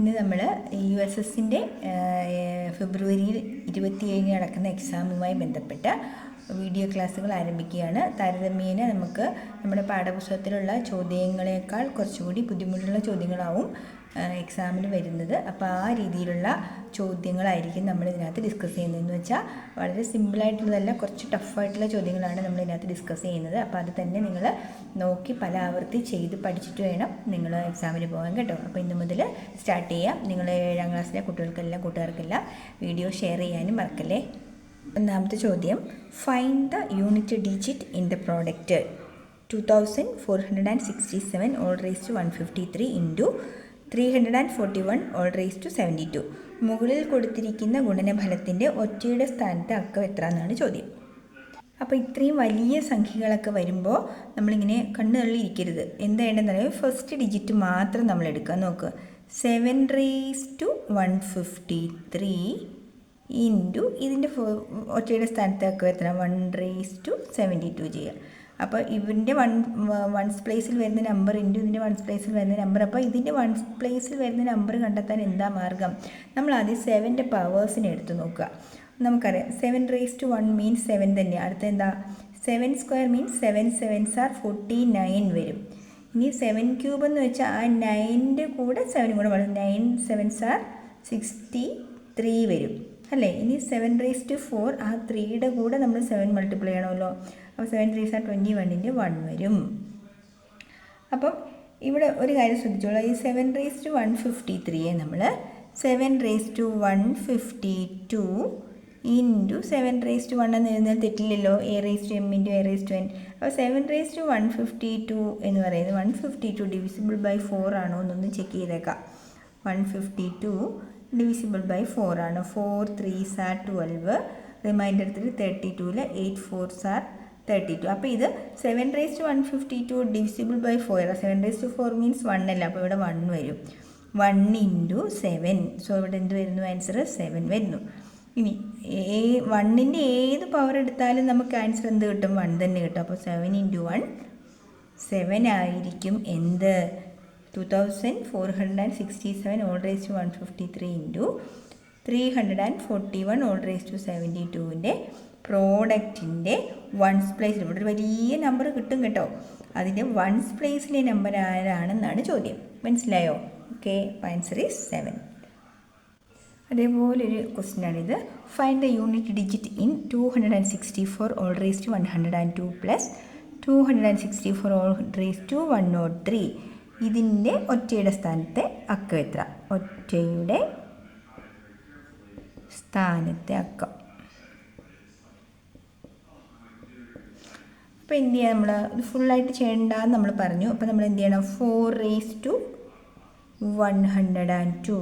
ഇന്ന് നമ്മൾ USSൻ്റെ ഫെബ്രുവരി 27 നടക്കുന്ന എക്സാമുമായി ബന്ധപ്പെട്ട വീഡിയോ ക്ലാസ്സുകൾ ആരംഭിക്കുകയാണ്. താരതമ്യേന നമുക്ക് നമ്മുടെ പാഠപുസ്തകത്തിലുള്ള ചോദ്യങ്ങളെക്കാൾ കുറച്ചുകൂടി ബുദ്ധിമുട്ടുള്ള ചോദ്യങ്ങളാവും എക്സാമിന് വരുന്നത്. അപ്പോൾ ആ രീതിയിലുള്ള ചോദ്യങ്ങളായിരിക്കും നമ്മൾ ഇതിനകത്ത് ഡിസ്കസ് ചെയ്യുന്നതെന്ന് വെച്ചാൽ വളരെ സിമ്പിളായിട്ടുള്ളതല്ല, കുറച്ച് ടഫായിട്ടുള്ള ചോദ്യങ്ങളാണ് നമ്മൾ ഇതിനകത്ത് ഡിസ്കസ് ചെയ്യുന്നത്. അപ്പോൾ അത് തന്നെ നിങ്ങൾ നോക്കി പല ആവർത്തി ചെയ്ത് പഠിച്ചിട്ട് വേണം നിങ്ങൾ എക്സാമിന് പോകാൻ കേട്ടോ. അപ്പോൾ ഇന്ന് മുതൽ സ്റ്റാർട്ട് ചെയ്യാം. നിങ്ങൾ 7ാം ക്ലാസ്സിലെ കൂട്ടുകാർക്കെല്ലാം വീഡിയോ ഷെയർ ചെയ്യാനും മറക്കല്ലേ. ഒന്നാമത്തെ ചോദ്യം, find the unit digit in the product 2467 all raised to 153 into 341 all raised to 72. മുകളിൽ കൊടുത്തിരിക്കുന്ന ഗുണനഫലത്തിൻ്റെ ഒറ്റയുടെ സ്ഥാനത്തെ അക്കം എത്ര എന്നാണ് ചോദ്യം. അപ്പോൾ ഇത്രയും വലിയ സംഖ്യകളൊക്കെ വരുമ്പോൾ നമ്മളിങ്ങനെ കണ്ണുകളിലിരിക്കരുത്. എന്താ വേണ്ടതെന്നറിയാം, ഫസ്റ്റ് ഡിജിറ്റ് മാത്രം നമ്മൾ എടുക്കുക. നോക്കുക, 7 raised to 153 ഇൻറ്റു ഇതിൻ്റെ ഒറ്റയുടെ സ്ഥാനത്തെ അക്കം എത്ര, 1 raised to 72 ചെയ്യുക. അപ്പോൾ ഇതിൻ്റെ വൺസ് പ്ലേസിൽ വരുന്ന നമ്പർ ഇൻറ്റു ഇതിൻ്റെ വൺസ് പ്ലേസിൽ വരുന്ന നമ്പർ. അപ്പോൾ ഇതിൻ്റെ വൺസ് പ്ലേസിൽ വരുന്ന നമ്പർ കണ്ടെത്താൻ എന്താ മാർഗം? നമ്മൾ ആദ്യം 7ൻ്റെ പവേഴ്സിനെ എടുത്ത് നോക്കുക. നമുക്കറിയാം 7 raised to 1 മീൻസ് 7 തന്നെയാണ്. അടുത്ത എന്താ, 7 സ്ക്വയർ മീൻസ് 7 7s are 49 വരും. ഇനി 7 ക്യൂബ് എന്ന് വെച്ചാൽ ആ 9ൻ്റെ കൂടെ 7 കൂടെ വരും, 9 7s are 63 വരും അല്ലേ. ഇനി 7 raised to 4, ആ 3യുടെ കൂടെ നമ്മൾ 7 മൾട്ടിപ്ലൈ ചെയ്യണമല്ലോ. അപ്പോൾ 7 3s are 21ൻ്റെ 1 വരും. അപ്പം ഇവിടെ ഒരു കാര്യം ശ്രദ്ധിച്ചോളൂ, ഈ 7 raised to 153യെ നമ്മൾ 7 raised to 152 into 7 raised to 1 എന്ന് എഴുതുന്നത് തെറ്റില്ലല്ലോ, a raised to m into a raised to n. അപ്പോൾ 7 raised to 152 എന്ന് പറയുന്നത് 152 ഡിവിസിബിൾ ബൈ 4 ആണോ എന്നൊന്ന് ചെക്ക് ചെയ്തേക്കാം. 152 ഡിവിസിബിൾ ബൈ 4 ആണ്. 4 3s are 12, reminder 32ൽ 8 4s are 32. അപ്പോൾ ഇത് 7 raised to 152 divisible by 4. 7 raised to 4 means 1 അല്ല, അപ്പോൾ ഇവിടെ 1 വരും. 1 ഇൻറ്റു 7, സോ ഇവിടെ എന്ത് വരുന്നു, ആൻസർ 7 വരുന്നു. ഇനി 1ൻ്റെ ഏത് പവർ എടുത്താലും നമുക്ക് ആൻസർ എന്ത് കിട്ടും, 1 തന്നെ കിട്ടും. അപ്പോൾ 7 ഇൻറ്റു 1 7 ആയിരിക്കും എന്ത്, 2467 all raised to 153 into 341 all raised to 72ൻ്റെ പ്രോഡക്റ്റിൻ്റെ വൺസ് പ്ലേസിൽ ഇവിടെ ഒരു വലിയ നമ്പർ കിട്ടും കേട്ടോ. അതിൻ്റെ വൺസ് പ്ലേസിലെ നമ്പർ ആരാണെന്നാണ് ചോദ്യം. മനസ്സിലായോ? Okay, answer is 7. അതേപോലെ ഒരു ക്വസ്റ്റ്യനാണിത്. Find the unit digit in 264 all raised to 102 plus 264 all raised to 103. ഇതിൻ്റെ ഒറ്റയുടെ സ്ഥാനത്തെ അക്കം എത്ര? ഒറ്റയുടെ സ്ഥാനത്തെ അക്കം. അപ്പോൾ എന്ത് ചെയ്യാം, നമ്മൾ ഇത് ഫുള്ളായിട്ട് ചെയ്യേണ്ടെന്ന് നമ്മൾ പറഞ്ഞു. അപ്പോൾ നമ്മൾ എന്ത് ചെയ്യണം, 4 raised to 102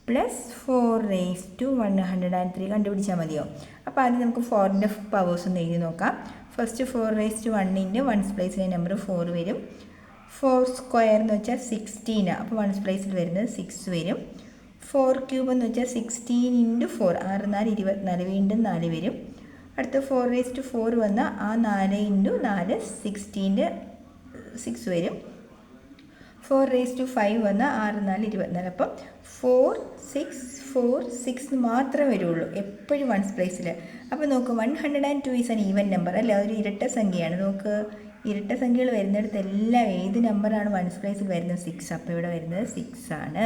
plus 4 raised to 103 കണ്ടുപിടിച്ചാൽ മതിയോ? അപ്പോൾ ആദ്യം നമുക്ക് 4ൻ്റെ പവേഴ്സ് ഒന്ന് എഴുതി നോക്കാം. ഫസ്റ്റ് 4 raised to 1ൻ്റെ വൺസ് പ്ലേസിലെ നമ്പർ 4 വരും. 4 സ്ക്വയർ എന്ന് വെച്ചാൽ 16, അപ്പോൾ വൺസ് പ്ലേസിൽ വരുന്നത് 6 വരും. 4 ക്യൂബ് എന്ന് വെച്ചാൽ 16 ഇൻറ്റു 4, 6 4 24, വീണ്ടും 4 വരും. അടുത്ത 4 raised to 4 വന്നാൽ ആ 4 ഇൻറ്റു 4 16ൻ്റെ 6 വരും. 4 raised to 5 വന്നാൽ 6 4 24, അപ്പം 4 6 4 6 മാത്രമേ വരുള്ളൂ എപ്പോഴും വൺസ് പ്ലേസിൽ. അപ്പോൾ നോക്ക്, 102 ഈസ് ആൻ ഈവൻ നമ്പർ അല്ലേ, അതൊരു ഇരട്ട സംഖ്യയാണ്. നോക്ക്, ഇരട്ട സംഖ്യകൾ വരുന്നിടത്തെല്ലാം ഏത് നമ്പറാണ് വൺസ് പ്ലേസിൽ വരുന്നത്, 6. അപ്പോൾ ഇവിടെ വരുന്നത് 6 ആണ്.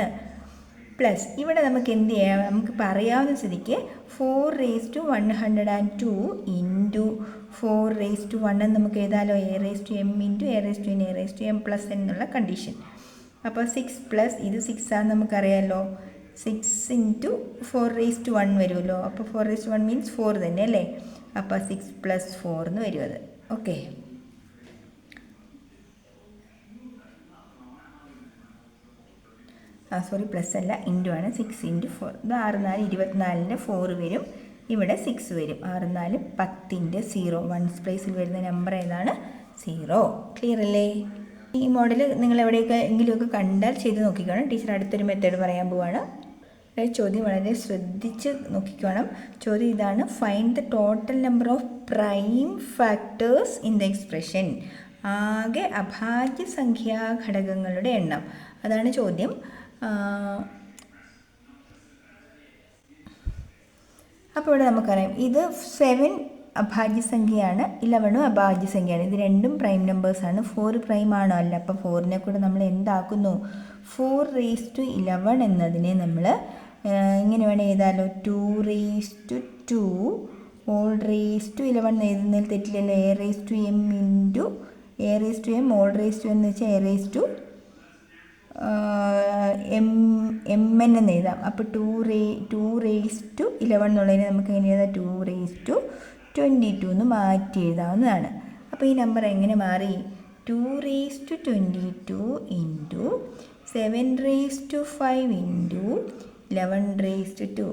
പ്ലസ് ഇവിടെ നമുക്ക് എന്ത് ചെയ്യാം, നമുക്ക് പറയാവുന്ന സ്ഥിതിക്ക് 4 raised to 102 into 4 raised to 1 എന്ന് നമുക്ക് എഴുതാമല്ലോ, a raised to m into a raised to n a raised to m plus എന്നുള്ള കണ്ടീഷൻ. അപ്പോൾ 6 പ്ലസ് ഇത് 6 ആണെന്ന് നമുക്കറിയാമല്ലോ. 6 ഇൻറ്റു 4 raised to 1 വരുമല്ലോ. അപ്പോൾ 4 raised to 1 മീൻസ് 4 തന്നെ അല്ലേ. അപ്പോൾ 6 പ്ലസ് 4 എന്ന് വരും അത്. ഓക്കെ, സോറി പ്ലസ് അല്ല, ഇൻറ്റു ആണ്. 6 ഇൻറ്റു 4, ഇത് 6 4 24ൻ്റെ 4 വരും. ഇവിടെ 6 വരും. 6 4 10ൻ്റെ 0, വൺസ് പ്ലേസിൽ വരുന്ന നമ്പർ ഏതാണ്, 0. ക്ലിയർ അല്ലേ? ഈ മോഡൽ നിങ്ങൾ എവിടെയൊക്കെ എങ്കിലുമൊക്കെ കണ്ടാൽ ചെയ്ത് നോക്കിക്കണം. ടീച്ചർ അടുത്തൊരു മെത്തേഡ് പറയാൻ പോവാണ്. ചോദ്യം വളരെ ശ്രദ്ധിച്ച് നോക്കിക്കണം. ചോദ്യം ഇതാണ്, find the total number of prime factors in the expression. ആകെ അഭാജ്യ സംഖ്യാ ഘടകങ്ങളുടെ എണ്ണം, അതാണ് ചോദ്യം. അപ്പോൾ ഇവിടെ നമുക്കറിയാം ഇത് 7 അഭാജ്യസംഖ്യയാണ്, 11 അഭാജ്യസംഖ്യയാണ്. ഇത് രണ്ടും പ്രൈം നമ്പേഴ്സാണ്. 4 പ്രൈം ആണോ? അല്ല. അപ്പോൾ 4നെ കൂടെ നമ്മൾ എന്താക്കുന്നു? 4⁻11 എന്നതിനെ നമ്മൾ ഇങ്ങനെ വേണം എഴുതാമല്ലോ. 2⁻2 11 എഴുതുന്നതിൽ തെറ്റില്ലല്ലോ. a⁻m എന്ന് വെച്ചാൽ mn എന്ന് എഴുതാം. അപ്പോൾ 2⁻11 എന്നുള്ളതിനെ നമുക്ക് എങ്ങനെ എഴുതാം? 2⁻22 എന്ന് മാറ്റി എഴുതാവുന്നതാണ്. അപ്പോൾ ഈ നമ്പർ എങ്ങനെ മാറി? 2⁻22 ഇൻറ്റു 7⁵5 ഇൻറ്റു 11⁵2.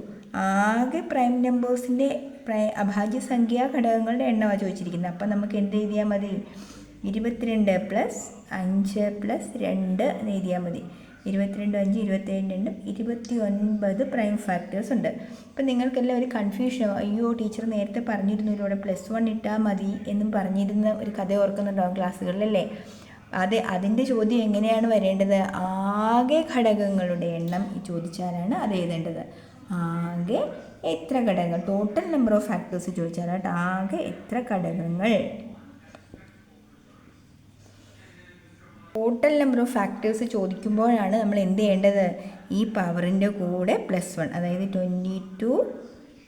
ആകെ പ്രൈം നമ്പേഴ്സിൻ്റെ അഭാജ്യസംഖ്യാ ഘടകങ്ങളുടെ എണ്ണമാണ് ചോദിച്ചിരിക്കുന്നത്. അപ്പം നമുക്ക് എന്ത് എഴുതിയാൽ മതി? 22 + 5 + 2 എന്ന് എഴുതിയാൽ മതി. 22 5 27 29 പ്രൈം ഫാക്ടേഴ്സ് ഉണ്ട്. അപ്പം നിങ്ങൾക്കെല്ലാം ഒരു കൺഫ്യൂഷൻ, അയ്യോ ടീച്ചർ നേരത്തെ പറഞ്ഞിരുന്നു ഇവിടെ +1 ഇട്ടാൽ മതി എന്നും പറഞ്ഞിരുന്ന ഒരു കഥ ഓർക്കുന്നുണ്ടാവും ക്ലാസ്സുകളിലല്ലേ? അതിൻ്റെ ചോദ്യം എങ്ങനെയാണ് വരേണ്ടത്? ആകെ ഘടകങ്ങളുടെ എണ്ണം ചോദിച്ചാലാണ് അത് എഴുതേണ്ടത്. ആകെ എത്ര ഘടകങ്ങൾ, ടോട്ടൽ നമ്പർ ഓഫ് ഫാക്ടേഴ്സ് ചോദിച്ചാലായിട്ട് ആകെ എത്ര ഘടകങ്ങൾ. ടോട്ടൽ നമ്പർ ഓഫ് ഫാക്ടേഴ്സ് ചോദിക്കുമ്പോഴാണ് നമ്മൾ എന്ത് ചെയ്യേണ്ടത്? ഈ പവറിൻ്റെ കൂടെ +1, അതായത് 22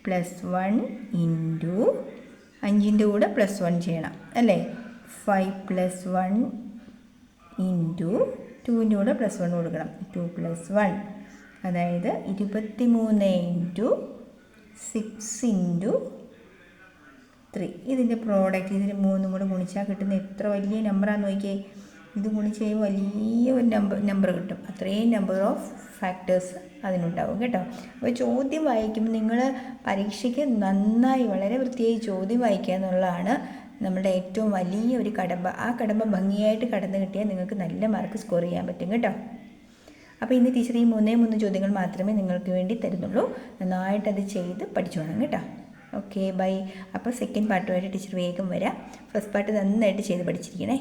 + 1 ഇൻറ്റു 5ൻ്റെ കൂടെ +1 ചെയ്യണം അല്ലേ? 5 + 1 ഇൻറ്റു 2ൻ്റെ കൂടെ +1 കൊടുക്കണം. 2 + 1 അതായത് 23 ഇൻറ്റു 6 ഇൻറ്റു 3. ഇതിൻ്റെ പ്രോഡക്റ്റ് ഇതിന് 3 കൂടെ ഗുണിച്ചാൽ കിട്ടുന്ന എത്ര വലിയ നമ്പറാണെന്ന് നോക്കിയേ. ഇത് ഗുണിച്ച് കഴിയുമ്പോൾ വലിയ ഒരു നമ്പർ കിട്ടും. അത്രയും നമ്പർ ഓഫ് ഫാക്ടേഴ്സ് അതിനുണ്ടാവും കേട്ടോ. അപ്പോൾ ചോദ്യം വായിക്കുമ്പോൾ നിങ്ങൾ പരീക്ഷയ്ക്ക് നന്നായി വളരെ വൃത്തിയായി ചോദ്യം വായിക്കുക എന്നുള്ളതാണ് നമ്മുടെ ഏറ്റവും വലിയ ഒരു കടമ്പ. ആ കടമ്പ ഭംഗിയായിട്ട് കടന്നു കിട്ടിയാൽ നിങ്ങൾക്ക് നല്ല മാർക്ക് സ്കോർ ചെയ്യാൻ പറ്റും കേട്ടോ. അപ്പോൾ ഇന്ന് ടീച്ചർ ഈ 3 ചോദ്യങ്ങൾ മാത്രമേ നിങ്ങൾക്ക് വേണ്ടി തരുന്നുള്ളൂ. നന്നായിട്ടത് ചെയ്ത് പഠിച്ചോണം കേട്ടോ. Okay bye. അപ്പോൾ സെക്കൻഡ് പാർട്ടുമായിട്ട് ടീച്ചർ വേഗം വരാം. ഫസ്റ്റ് പാർട്ട് നന്നായിട്ട് ചെയ്ത് പഠിച്ചിരിക്കണേ.